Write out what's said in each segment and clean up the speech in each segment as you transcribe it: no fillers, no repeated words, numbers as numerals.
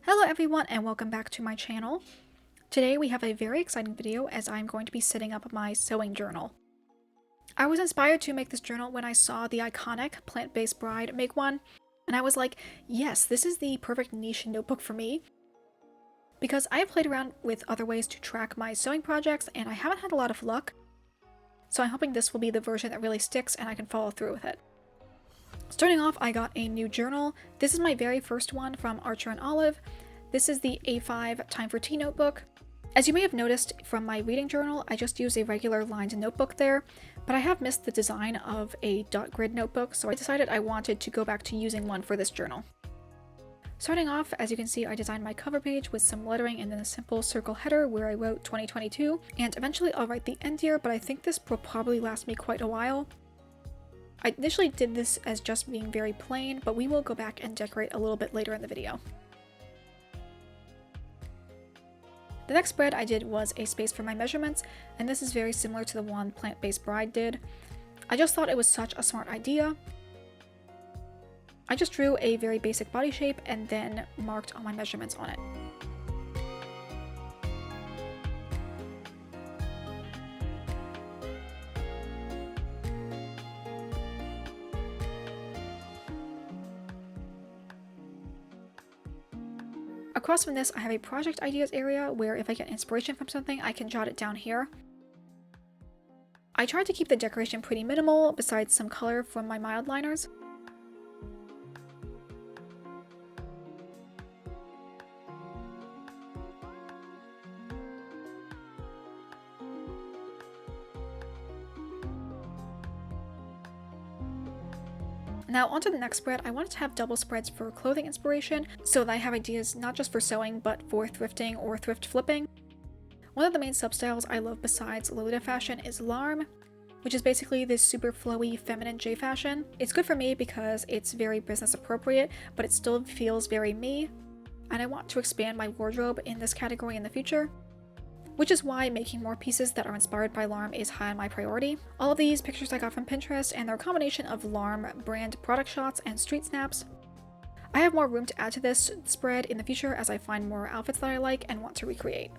Hello everyone and welcome back to my channel. Today we have a very exciting video as I'm going to be setting up my sewing journal. I was inspired to make this journal when I saw the iconic Plant-Based Bride make one, and I was like, yes, this is the perfect niche notebook for me. Because I have played around with other ways to track my sewing projects and I haven't had a lot of luck, so I'm hoping this will be the version that really sticks and I can follow through with it. Starting off, I got a new journal. This is my very first one from Archer and Olive. This is the A5 Time for Tea notebook. As you may have noticed from my reading journal, I just use a regular lined notebook there, but I have missed the design of a dot grid notebook, so I decided I wanted to go back to using one for this journal. Starting off, as you can see, I designed my cover page with some lettering and then a simple circle header where I wrote 2022, and eventually I'll write the end year, but I think this will probably last me quite a while. I initially did this as just being very plain, but we will go back and decorate a little bit later in the video. The next spread I did was a space for my measurements, and this is very similar to the one Plant-Based Bride did. I just thought it was such a smart idea. I just drew a very basic body shape and then marked all my measurements on it. Across from this, I have a project ideas area where if I get inspiration from something, I can jot it down here. I tried to keep the decoration pretty minimal, besides some color from my mild liners. Now onto the next spread. I wanted to have double spreads for clothing inspiration so that I have ideas not just for sewing but for thrifting or thrift flipping. One of the main substyles I love besides Lolita fashion is Larm, which is basically this super flowy feminine J fashion. It's good for me because it's very business appropriate, but it still feels very me, and I want to expand my wardrobe in this category in the future, which is why making more pieces that are inspired by Larm is high on my priority. All of these pictures I got from Pinterest, and they're a combination of Larm brand product shots and street snaps. I have more room to add to this spread in the future as I find more outfits that I like and want to recreate.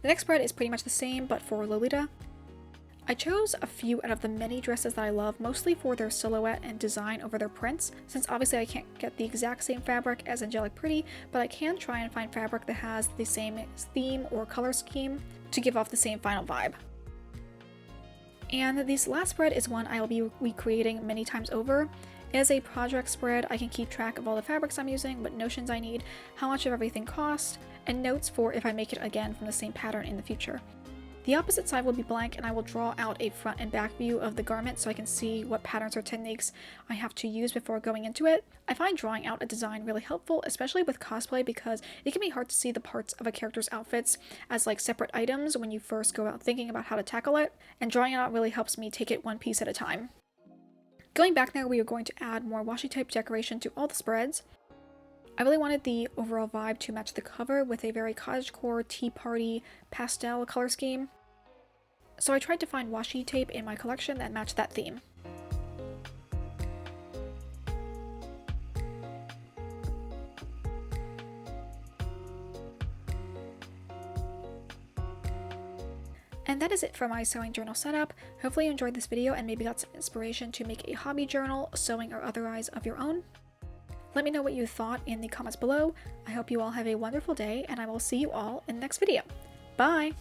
The next spread is pretty much the same, but for Lolita. I chose a few out of the many dresses that I love, mostly for their silhouette and design over their prints, since obviously I can't get the exact same fabric as Angelic Pretty, but I can try and find fabric that has the same theme or color scheme to give off the same final vibe. And this last spread is one I will be recreating many times over. As a project spread, I can keep track of all the fabrics I'm using, what notions I need, how much of everything costs, and notes for if I make it again from the same pattern in the future. The opposite side will be blank, and I will draw out a front and back view of the garment so I can see what patterns or techniques I have to use before going into it. I find drawing out a design really helpful, especially with cosplay, because it can be hard to see the parts of a character's outfits as like separate items when you first go out thinking about how to tackle it, and drawing it out really helps me take it one piece at a time. Going back now, we are going to add more washi tape decoration to all the spreads. I really wanted the overall vibe to match the cover with a very cottagecore, tea party, pastel color scheme, so I tried to find washi tape in my collection that matched that theme. And that is it for my sewing journal setup. Hopefully you enjoyed this video and maybe got some inspiration to make a hobby journal, sewing or otherwise, of your own. Let me know what you thought in the comments below. I hope you all have a wonderful day, and I will see you all in the next video. Bye!